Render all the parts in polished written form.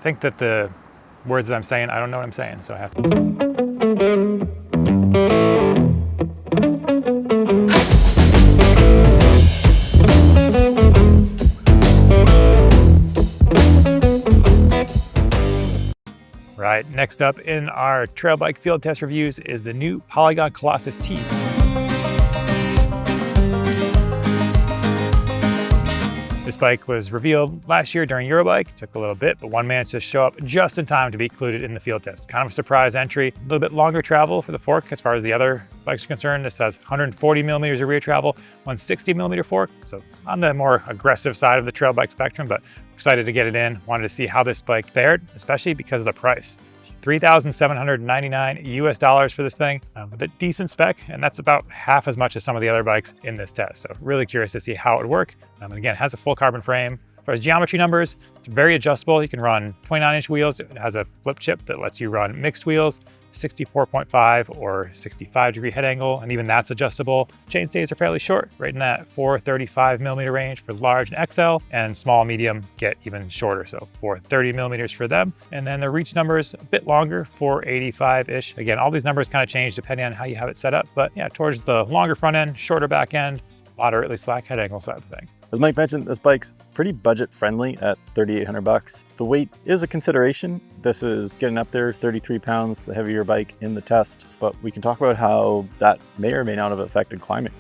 think that the words that I'm saying, I don't know what I'm saying, so I have to. Right, next up in our trail bike field test reviews is the new Polygon Collosus T. This bike was revealed last year during Eurobike. Took a little bit, but one managed to show up just in time to be included in the field test. Kind of a surprise entry. A little bit longer travel for the fork as far as the other bikes are concerned. This has 140 millimeters of rear travel, 160 millimeter fork. So on the more aggressive side of the trail bike spectrum, but excited to get it in. Wanted to see how this bike fared, especially because of the price. $3,799 US for this thing with a decent spec, and that's about half as much as some of the other bikes in this test. So really curious to see how it would work. And again, it has a full carbon frame. As far as geometry numbers, it's very adjustable. You can run 29-inch wheels. It has a flip chip that lets you run mixed wheels, 64.5 or 65-degree head angle, and even that's adjustable. Chain stays are fairly short, right in that 435 millimeter range for large and XL, and small, medium get even shorter, so 430 millimeters for them. And then the reach numbers a bit longer, 485-ish. Again, all these numbers kind of change depending on how you have it set up, but yeah, towards the longer front end, shorter back end, moderately slack head angle side of the thing. As Mike mentioned, this bike's pretty budget friendly at $3,800. The weight is a consideration. This is getting up there, 33 pounds, the heavier bike in the test, but we can talk about how that may or may not have affected climbing.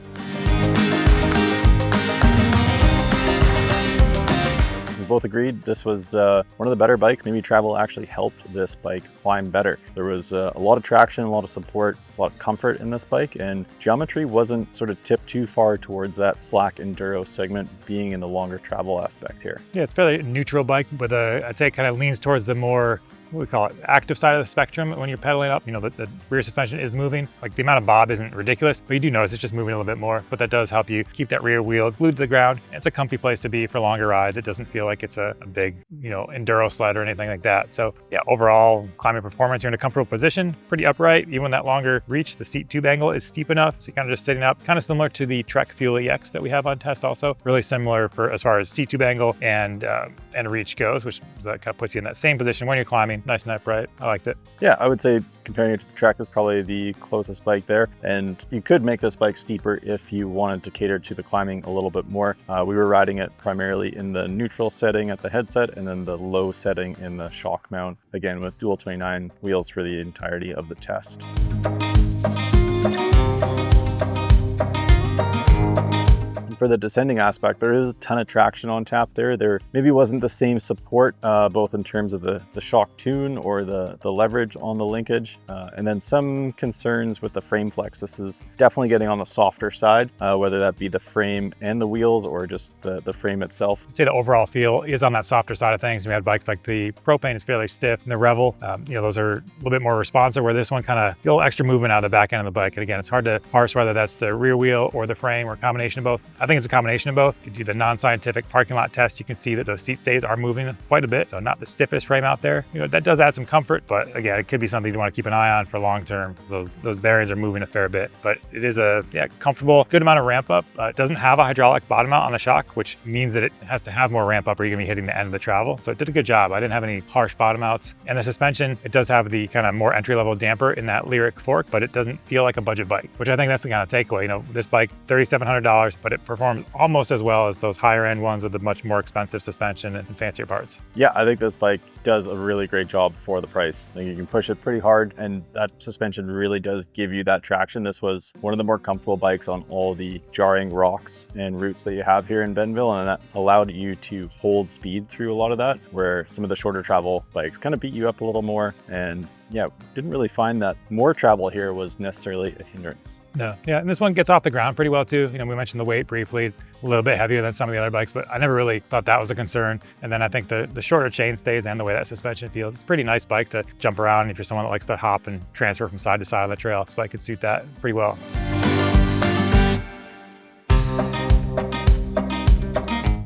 We both agreed this was one of the better bikes. Maybe travel actually helped this bike climb better. There was a lot of traction, a lot of support, a lot of comfort in this bike, and geometry wasn't sort of tipped too far towards that slack enduro segment, being in the longer travel aspect here. Yeah, it's a fairly neutral bike, but I'd say it kind of leans towards the more, what we call it, active side of the spectrum when you're pedaling up. You know, the rear suspension is moving. Like the amount of bob isn't ridiculous, but you do notice it's just moving a little bit more, but that does help you keep that rear wheel glued to the ground. It's a comfy place to be for longer rides. It doesn't feel like it's a big, you know, enduro sled or anything like that. So yeah, overall climbing performance, you're in a comfortable position, pretty upright. Even that longer reach, the seat tube angle is steep enough. So you're kind of just sitting up, kind of similar to the Trek Fuel EX that we have on test also. Really similar for as far as seat tube angle and reach goes, which that kind of puts you in that same position when you're climbing, nice and upright. I liked it. Yeah, I would say comparing it to the Trek is probably the closest bike there. And you could make this bike steeper if you wanted to cater to the climbing a little bit more. We were riding it primarily in the neutral setting at the headset and then the low setting in the shock mount, again with dual 29 wheels for the entirety of the test. For the descending aspect, there is a ton of traction on tap there. There maybe wasn't the same support, both in terms of the shock tune or the leverage on the linkage, and then some concerns with the frame flex. This is definitely getting on the softer side, whether that be the frame and the wheels or just the frame itself. I'd say the overall feel is on that softer side of things. We had bikes like the Propane is fairly stiff, and the Revel, you know, those are a little bit more responsive, where this one kind of, a little extra movement out of the back end of the bike. And again, it's hard to parse whether that's the rear wheel or the frame or a combination of both. I think it's a combination of both. You do the non-scientific parking lot test, you can see that those seat stays are moving quite a bit, so not the stiffest frame out there. You know, that does add some comfort, but again, it could be something you want to keep an eye on for long term. Those bearings are moving a fair bit, but it is a comfortable, good amount of ramp up. It doesn't have a hydraulic bottom mount on the shock, which means that it has to have more ramp up or you're gonna be hitting the end of the travel. So it did a good job. I didn't have any harsh bottom outs. And the suspension, it does have the kind of more entry-level damper in that Lyric fork, but it doesn't feel like a budget bike, which I think that's the kind of takeaway. You know, this bike, $3,700, but it performs almost as well as those higher end ones with the much more expensive suspension and fancier parts. Yeah, I think this bike does a really great job for the price. I think you can push it pretty hard, and that suspension really does give you that traction. This was one of the more comfortable bikes on all the jarring rocks and routes that you have here in Bentonville, and that allowed you to hold speed through a lot of that, where some of the shorter travel bikes kind of beat you up a little more. And yeah, didn't really find that more travel here was necessarily a hindrance. No, yeah, and this one gets off the ground pretty well too. You know, we mentioned the weight briefly, a little bit heavier than some of the other bikes, but I never really thought that was a concern. And then I think the shorter chain stays and the way that suspension feels, it's a pretty nice bike to jump around. If you're someone that likes to hop and transfer from side to side on the trail, this bike could suit that pretty well.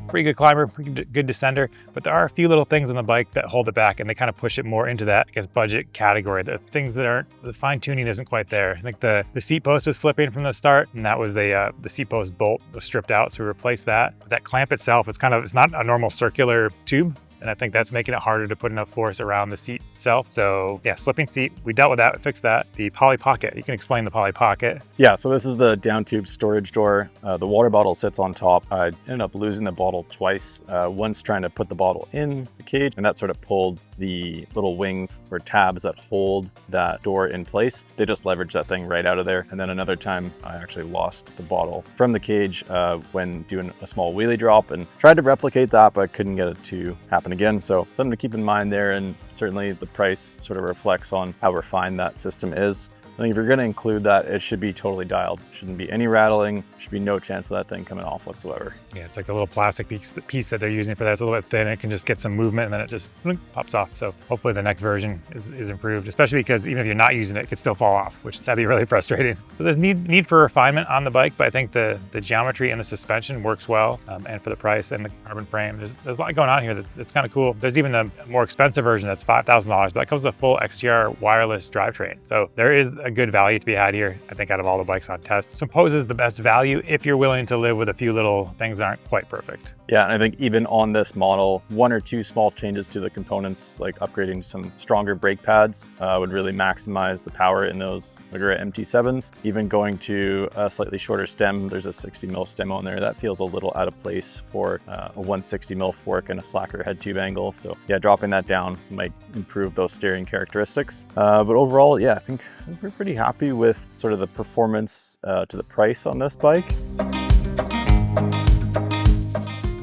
Pretty good climber, pretty good descender, but there are a few little things on the bike that hold it back and they kind of push it more into that, I guess, budget category. The things that aren't, the fine tuning isn't quite there. I think the seat post was slipping from the start, and that was the seat post bolt was stripped out, so we replaced that. But that clamp itself, it's not a normal circular tube. and I think that's making it harder to put enough force around the seat itself. So yeah, slipping seat, we dealt with that, we fixed that. The Poly Pocket, you can explain the Poly Pocket. Yeah, so this is the down tube storage door. The water bottle sits on top. I ended up losing the bottle twice. Once trying to put the bottle in the cage, and that sort of pulled the little wings or tabs that hold that door in place. They just leveraged that thing right out of there. And then another time I actually lost the bottle from the cage when doing a small wheelie drop, and tried to replicate that, but couldn't get it to happen again. So something to keep in mind there, and certainly the price sort of reflects on how refined that system is. I think if you're going to include that, it should be totally dialed. Shouldn't be any rattling. Should be no chance of that thing coming off whatsoever. Yeah, it's like a little plastic piece that they're using for that. It's a little bit thin. It can just get some movement and then it just pops off. So hopefully the next version is improved, especially because even if you're not using it, it could still fall off, which that'd be really frustrating. So there's need for refinement on the bike, but I think the geometry and the suspension works well, and for the price and the carbon frame, there's a lot going on here that's kind of cool. There's even a more expensive version that's $5,000, but that comes with a full XTR wireless drivetrain. So there is a good value to be had here, I think, out of all the bikes on test. So poses the best value if you're willing to live with a few little things that aren't quite perfect. Yeah, and I think even on this model, 1 or 2 small changes to the components, like upgrading some stronger brake pads, would really maximize the power in those Magura MT7s. Even going to a slightly shorter stem, there's a 60mm stem on there. That feels a little out of place for a 160mm fork and a slacker head tube angle. So yeah, dropping that down might improve those steering characteristics. But overall, yeah, I think we're pretty happy with sort of the performance to the price on this bike.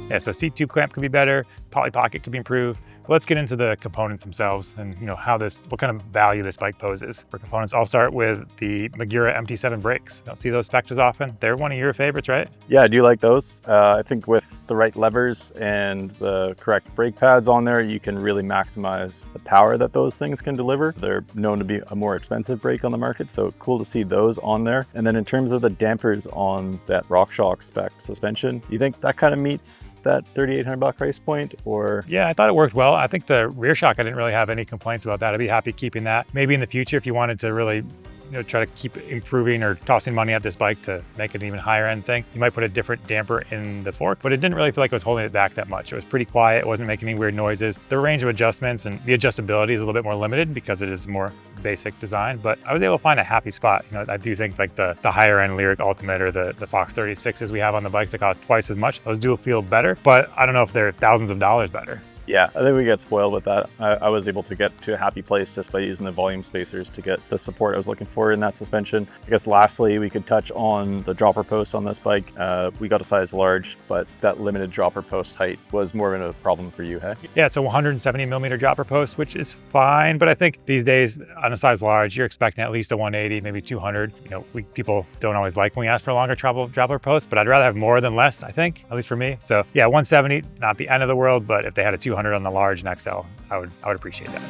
Yeah, so seat tube clamp could be better, Poly Pocket could be improved. But let's get into the components themselves and what kind of value this bike poses. For components, I'll start with the Magura MT7 brakes. Don't see those specters often. They're one of your favorites, right? Yeah, I do like those. I think with the right levers and the correct brake pads on there, you can really maximize the power that those things can deliver. They're known to be a more expensive brake on the market, so cool to see those on there. And then in terms of the dampers on that RockShox spec suspension, do you think that kind of meets that $3,800 price point, or? Yeah, I thought it worked well. I think the rear shock, I didn't really have any complaints about that. I'd be happy keeping that. Maybe in the future, if you wanted to really try to keep improving or tossing money at this bike to make it an even higher end thing, you might put a different damper in the fork, but it didn't really feel like it was holding it back that much. It was pretty quiet. It wasn't making any weird noises. The range of adjustments and the adjustability is a little bit more limited because it is more basic design, but I was able to find a happy spot. I do think like the higher end Lyric Ultimate or the Fox 36s we have on the bikes that cost twice as much, those do feel better, but I don't know if they're thousands of dollars better. Yeah, I think we get spoiled with that. I was able to get to a happy place just by using the volume spacers to get the support I was looking for in that suspension. I guess lastly, we could touch on the dropper post on this bike. We got a size large, but that limited dropper post height was more of a problem for you, hey? Yeah, it's a 170mm dropper post, which is fine, but I think these days on a size large, you're expecting at least a 180, maybe 200. People don't always like when we ask for a longer dropper post, but I'd rather have more than less, I think, at least for me. So yeah, 170, not the end of the world, but if they had a 200 on the large and XL, I would appreciate that.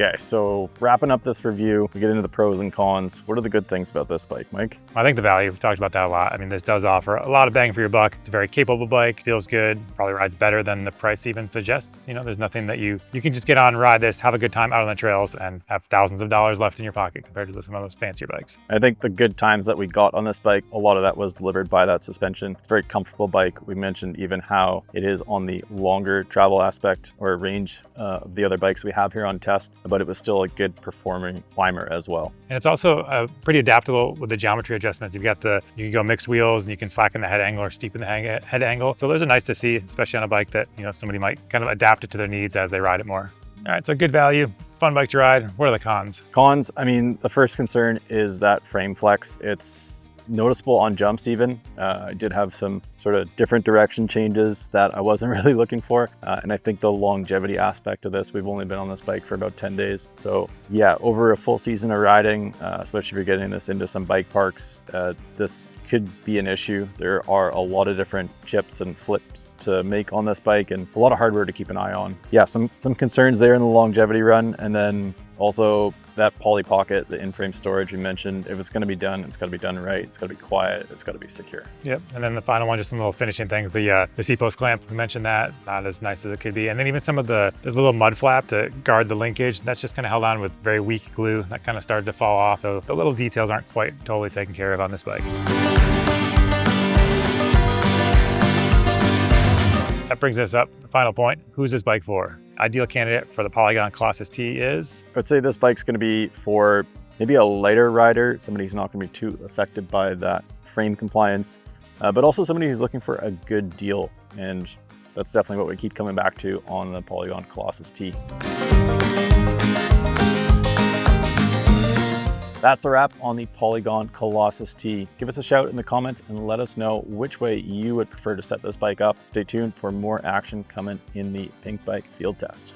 Okay, so wrapping up this review, we get into the pros and cons. What are the good things about this bike, Mike? I think the value, we talked about that a lot. I mean, this does offer a lot of bang for your buck. It's a very capable bike, feels good, probably rides better than the price even suggests. There's nothing that you can just get on, ride this, have a good time out on the trails and have thousands of dollars left in your pocket compared to some of those fancier bikes. I think the good times that we got on this bike, a lot of that was delivered by that suspension. Very comfortable bike. We mentioned even how it is on the longer travel aspect or range of the other bikes we have here on test, but it was still a good performing climber as well. And it's also pretty adaptable with the geometry adjustments. You can go mixed wheels and you can slacken the head angle or steepen the head angle. So those are nice to see, especially on a bike that somebody might kind of adapt it to their needs as they ride it more. All right, so good value, fun bike to ride. What are the cons? Cons, I mean, the first concern is that frame flex. It's noticeable on jumps even. I did have some sort of different direction changes that I wasn't really looking for. And I think the longevity aspect of this, we've only been on this bike for about 10 days. So yeah, over a full season of riding, especially if you're getting this into some bike parks, this could be an issue. There are a lot of different chips and flips to make on this bike and a lot of hardware to keep an eye on. Yeah, some concerns there in the longevity run. And then also that Poly Pocket, the in-frame storage you mentioned, if it's going to be done, it's got to be done right. It's got to be quiet. It's got to be secure. Yep. And then the final one, just some little finishing things. The seat post clamp, we mentioned that, not as nice as it could be. And then even some of there's a little mud flap to guard the linkage. That's just kind of held on with very weak glue. That kind of started to fall off. So the little details aren't quite totally taken care of on this bike. that brings us up to the final point. Who's this bike for? Ideal candidate for the Polygon Collosus T is? I would say this bike's going to be for maybe a lighter rider, somebody who's not going to be too affected by that frame compliance, but also somebody who's looking for a good deal. And that's definitely what we keep coming back to on the Polygon Collosus T. That's a wrap on the Polygon Collosus T. Give us a shout in the comments and let us know which way you would prefer to set this bike up. Stay tuned for more action coming in the Pinkbike Field Test.